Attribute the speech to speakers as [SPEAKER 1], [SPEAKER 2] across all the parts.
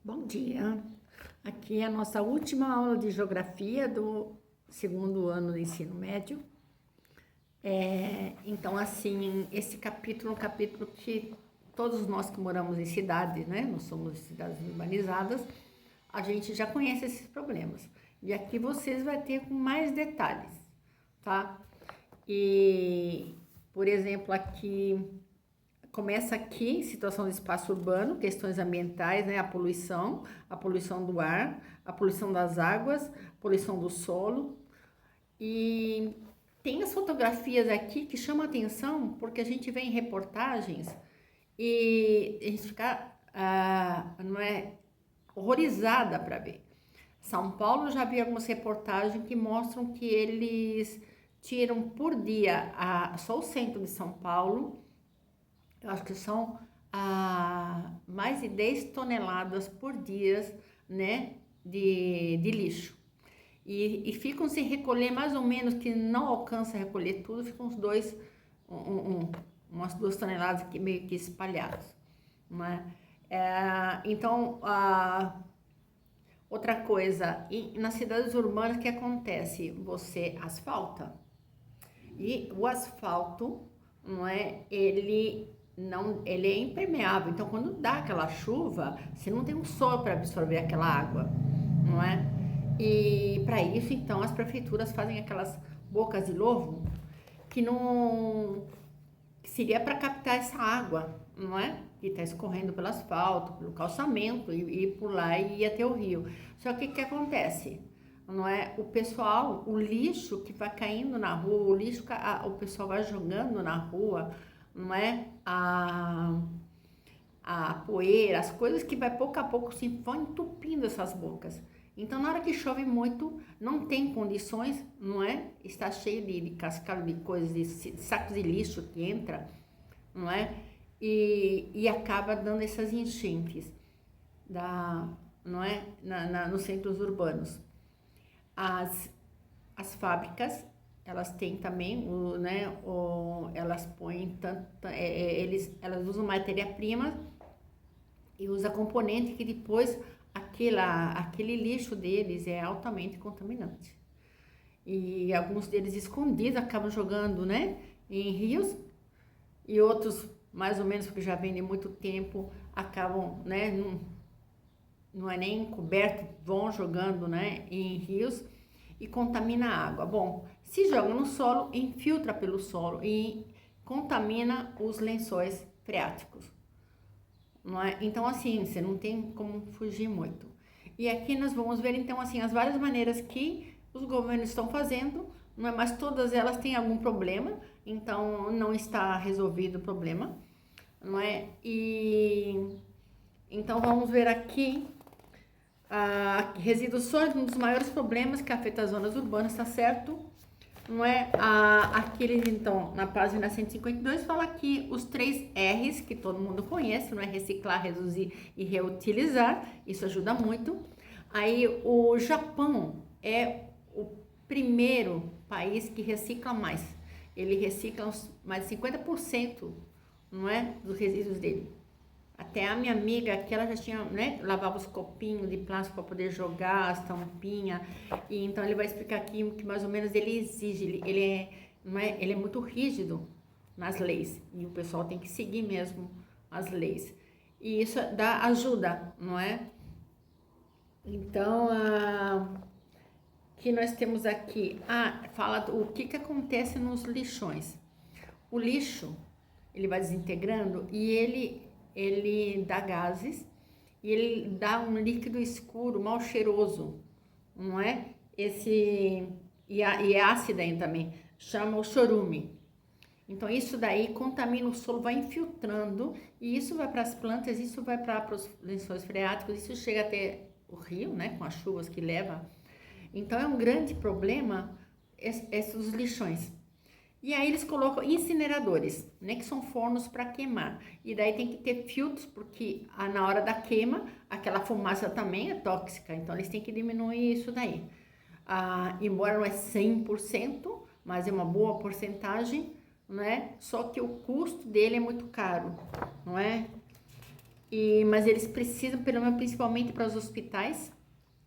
[SPEAKER 1] Bom dia, aqui é a nossa última aula de Geografia do segundo ano do ensino médio. Então, assim, esse capítulo é um capítulo que todos nós que moramos em cidades, né, nós somos cidades urbanizadas, a gente já conhece esses problemas. E aqui vocês vão ter com mais detalhes, tá? E, por exemplo, aqui... Começa aqui, situação do espaço urbano, questões ambientais, né? A poluição do ar, a poluição das águas, poluição do solo. E tem as fotografias aqui que chamam a atenção, porque a gente vê em reportagens e a gente fica, não é, horrorizada para ver. São Paulo, já vi algumas reportagens que mostram que eles tiram por dia, só o centro de São Paulo, eu acho que são mais de 10 toneladas por dia, né, de lixo. E ficam sem recolher mais ou menos, que não alcança a recolher tudo, ficam umas 2 toneladas aqui, meio que espalhadas. Né? Então, outra coisa, nas cidades urbanas, o que acontece? Você asfalta, e o asfalto, não é, ele é impermeável, então quando dá aquela chuva, você não tem um solo para absorver aquela água, não é? E para isso, então, as prefeituras fazem aquelas bocas de lobo que não que seria para captar essa água, não é? Que está escorrendo pelo asfalto, pelo calçamento e por lá e ir até o rio. Só que o que acontece? Não é? O pessoal, o lixo que vai caindo na rua, o lixo que o pessoal vai jogando na rua, não é? A poeira, as coisas que vai pouco a pouco se vão entupindo essas bocas. Então, na hora que chove muito, não tem condições, não é? Está cheio de cascalho de coisas, de sacos de lixo que entra, não é? E acaba dando essas enchentes, não é? Nos centros urbanos. As fábricas, elas têm também, elas põem elas usam matéria-prima e usam componente que depois aquele lixo deles é altamente contaminante. E alguns deles escondidos acabam jogando, né, em rios, e outros, mais ou menos, porque já vem de muito tempo, acabam, né, não é nem coberto, vão jogando, né, em rios e contamina a água. Bom, se joga no solo, infiltra pelo solo e contamina os lençóis freáticos. Não é? Então, assim, você não tem como fugir muito. E aqui nós vamos ver, então, assim, as várias maneiras que os governos estão fazendo, não é? Mas todas elas têm algum problema, então não está resolvido o problema, não é? E então vamos ver aqui. Resíduos sólidos, um dos maiores problemas que afeta as zonas urbanas, tá certo? Não é? Então, na página 152, fala aqui os 3 R's que todo mundo conhece, não é? Reciclar, reduzir e reutilizar, isso ajuda muito. Aí, o Japão é o primeiro país que recicla mais. Ele recicla mais de 50%, não é? Dos resíduos dele. Até a minha amiga, que ela já tinha, né, lavava os copinhos de plástico para poder jogar as tampinhas, e então ele vai explicar aqui que mais ou menos ele exige, ele é muito rígido nas leis, e o pessoal tem que seguir mesmo as leis, e isso ajuda, não é? Então, que nós temos aqui, fala o que acontece nos lixões. O lixo, ele vai desintegrando e ele dá gases e ele dá um líquido escuro, mal cheiroso, não é? E é ácido ainda também, chama o chorume. Então, isso daí contamina o solo, vai infiltrando, e isso vai para as plantas, isso vai para os lençóis freáticos, isso chega até o rio, né, com as chuvas que leva. Então, é um grande problema esses lixões. E aí eles colocam incineradores, né, que são fornos para queimar. E daí tem que ter filtros, porque na hora da queima, aquela fumaça também é tóxica. Então eles têm que diminuir isso daí. Embora não é 100%, mas é uma boa porcentagem, né? Só que o custo dele é muito caro, não é? Mas eles precisam, pelo menos, principalmente para os hospitais,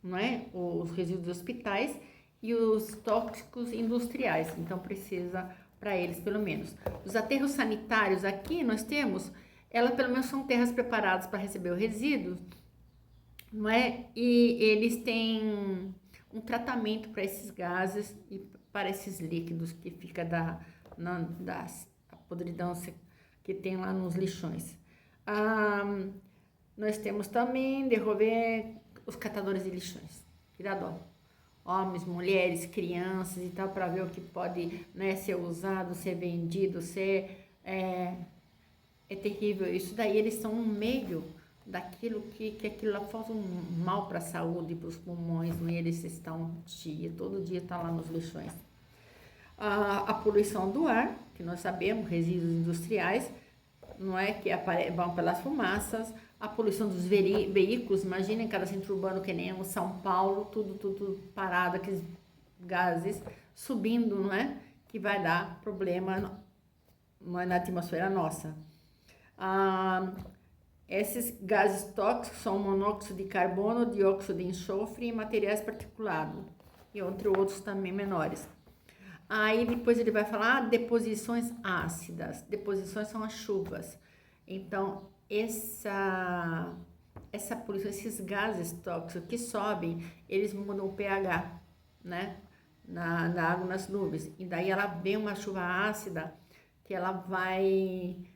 [SPEAKER 1] não é? Os resíduos dos hospitais e os tóxicos industriais. Então, precisa para eles, pelo menos. Os aterros sanitários aqui nós temos, elas pelo menos são terras preparadas para receber o resíduo, não é? E eles têm um tratamento para esses gases e para esses líquidos que fica da podridão que tem lá nos lixões. Nós temos também os catadores de lixões, que dá dó. Homens, mulheres, crianças e tal, para ver o que pode, né, ser usado, ser vendido, é terrível. Isso daí eles estão no meio daquilo que aquilo lá faz um mal para a saúde, para os pulmões, né? Eles estão todo dia tá lá nos lixões. A poluição do ar, que nós sabemos, resíduos industriais, não é, que vão pelas fumaças. A poluição dos veículos, imaginem cada centro urbano que nem o São Paulo, tudo parado, aqueles gases subindo, não é? Que vai dar problema não é, na atmosfera nossa. Esses gases tóxicos são monóxido de carbono, dióxido de enxofre e materiais particulados, e entre outros também menores. Aí depois ele vai falar deposições ácidas. Deposições são as chuvas. Então, essa poluição, esses gases tóxicos que sobem, eles mudam o pH, né? Na água, nas nuvens. E daí ela vem uma chuva ácida que ela vai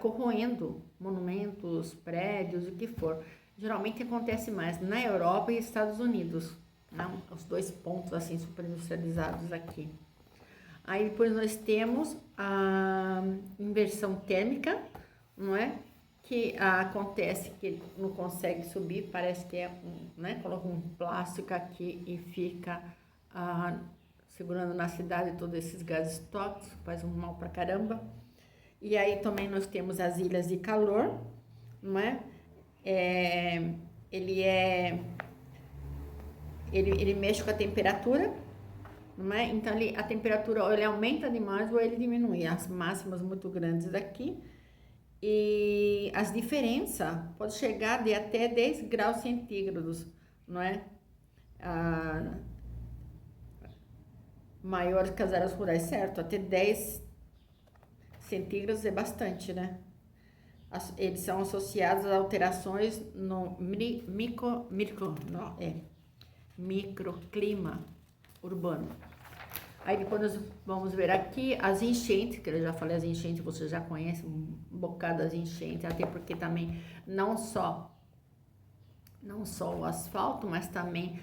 [SPEAKER 1] corroendo monumentos, prédios, o que for. Geralmente acontece mais na Europa e Estados Unidos, né? Os dois pontos assim super industrializados aqui. Aí depois nós temos a inversão térmica, não é? Que acontece que não consegue subir, parece que né? Coloca um plástico aqui e fica segurando na cidade todos esses gases tóxicos, faz um mal pra caramba. E aí também nós temos as ilhas de calor, não é? Ele mexe com a temperatura, não é? Então a temperatura ou ele aumenta demais ou ele diminui. As máximas muito grandes daqui. E as diferenças podem chegar de até 10 graus centígrados, não é? Maiores que as áreas rurais, certo? Até 10 centígrados é bastante, né? Eles são associados a alterações no microclima urbano. Aí depois nós vamos ver aqui as enchentes, que eu já falei, as enchentes você já conhece um bocado das enchentes, até porque também não só o asfalto, mas também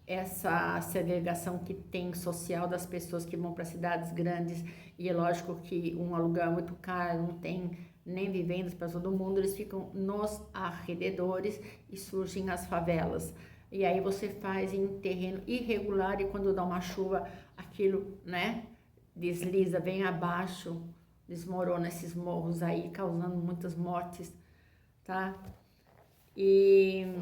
[SPEAKER 1] essa segregação que tem social das pessoas que vão para cidades grandes, e é lógico que um aluguel é muito caro, não tem nem vivendas para todo mundo, eles ficam nos arredores e surgem as favelas. E aí você faz em terreno irregular e quando dá uma chuva, aquilo, né, desliza, vem abaixo, desmorona esses morros aí, causando muitas mortes, tá? E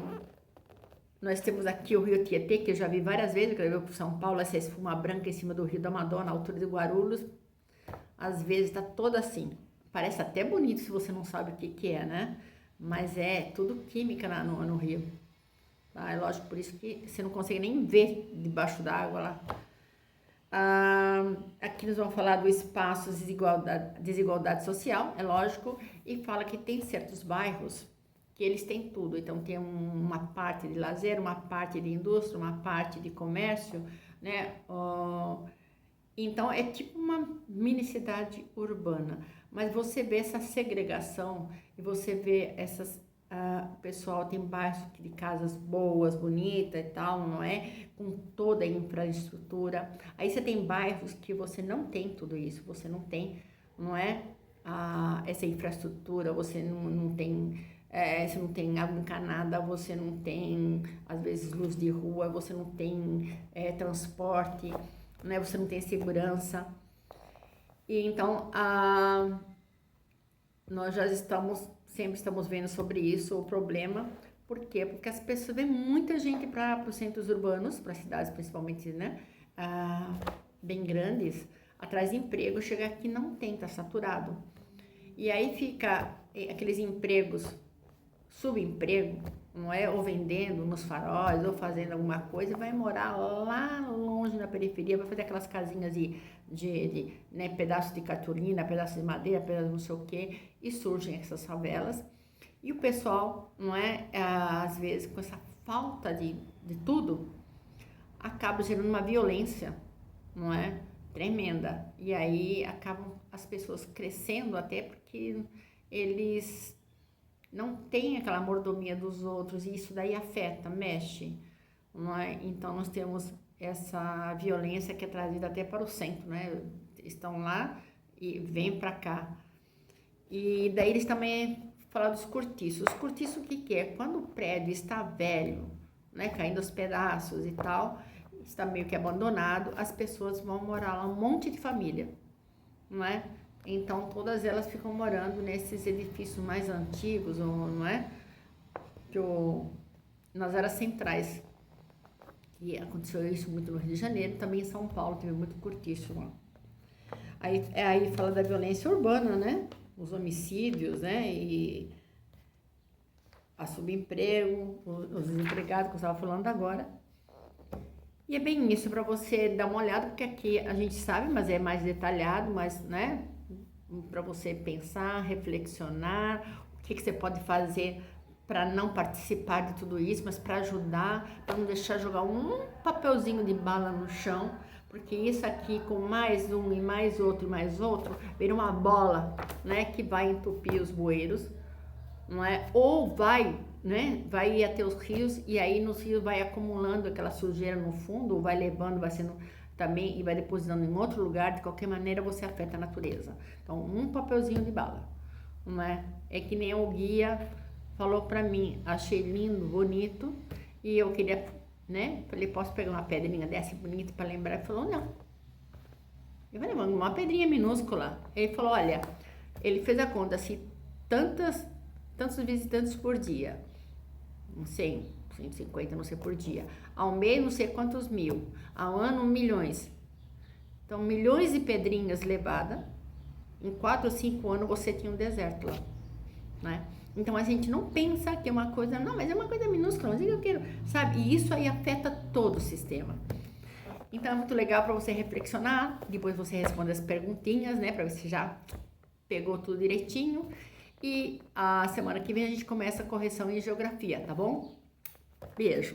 [SPEAKER 1] nós temos aqui o Rio Tietê, que eu já vi várias vezes, que eu vi para São Paulo, essa espuma branca em cima do Rio da Madonna, na altura de Guarulhos. Às vezes tá toda assim. Parece até bonito se você não sabe o que é, né? Mas é tudo química no rio. Tá? É lógico, por isso que você não consegue nem ver debaixo d'água lá. Aqui nós vamos falar do espaço desigualdade social, é lógico, e fala que tem certos bairros que eles têm tudo. Então tem uma parte de lazer, uma parte de indústria, uma parte de comércio, né? Então é tipo uma mini cidade urbana, mas você vê essa segregação e você vê o pessoal tem bairros de casas boas, bonitas e tal, não é? Com toda a infraestrutura. Aí você tem bairros que você não tem tudo isso, você não tem, não é? Essa infraestrutura, você não tem, você não tem água encanada, você não tem, às vezes, luz de rua, você não tem transporte, né? Você não tem segurança. E então, nós já sempre estamos vendo sobre isso, o problema. Por quê? Porque as pessoas, vêm muita gente para os centros urbanos, para cidades principalmente, né? Bem grandes, atrás de emprego, chega aqui não tem, tá saturado. E aí fica aqueles empregos, subemprego, não é? Ou vendendo nos faróis, ou fazendo alguma coisa, vai morar lá longe na periferia, vai fazer aquelas casinhas de né, pedaços de cartolina, pedaços de madeira, pedaços de não sei o quê, e surgem essas favelas. E o pessoal, não é? Às vezes, com essa falta de tudo, acaba gerando uma violência, não é? Tremenda. E aí acabam as pessoas crescendo até porque eles não têm aquela mordomia dos outros e isso daí afeta, mexe, não é? Então nós temos essa violência que é trazida até para o centro, né? Estão lá e vêm para cá. E daí eles também falam dos cortiços. Os cortiços o que que é? Quando o prédio está velho, né, caindo aos pedaços e tal, está meio que abandonado, as pessoas vão morar lá, um monte de família, não é? Então todas elas ficam morando nesses edifícios mais antigos, não é? Nas áreas centrais. E aconteceu isso muito no Rio de Janeiro, também em São Paulo teve muito cortiço lá. Aí fala da violência urbana, né? Os homicídios, né? E a subemprego, os desempregados que eu estava falando agora. E é bem isso para você dar uma olhada, porque aqui a gente sabe, mas é mais detalhado, mas, né? Para você pensar, reflexionar, o que você pode fazer para não participar de tudo isso, mas para ajudar, para não deixar jogar um papelzinho de bala no chão, porque isso aqui com mais um e mais outro, vira uma bola, né, que vai entupir os bueiros, não é? Ou vai, né, vai ir até os rios e aí nos rios vai acumulando aquela sujeira no fundo, ou vai levando, vai sendo também e vai depositando em outro lugar, de qualquer maneira você afeta a natureza. Então, um papelzinho de bala, não é? É que nem o guia falou pra mim, achei lindo, bonito, e eu queria, né? Falei, posso pegar uma pedrinha dessa bonita para lembrar? Ele falou, não. Eu falei, uma pedrinha minúscula. Ele falou, olha, ele fez a conta, se tantos visitantes por dia, 100, 150, não sei por dia, ao mês não sei quantos mil, ao ano milhões. Então, milhões de pedrinhas levadas, em 4 ou 5 anos você tinha um deserto lá, né? Então a gente não pensa que é uma coisa, não, mas é uma coisa minúscula, mas eu quero, sabe? E isso aí afeta todo o sistema. Então é muito legal para você reflexionar, depois você responde as perguntinhas, né, para ver se já pegou tudo direitinho. E a semana que vem a gente começa a correção em geografia, tá bom? Beijo!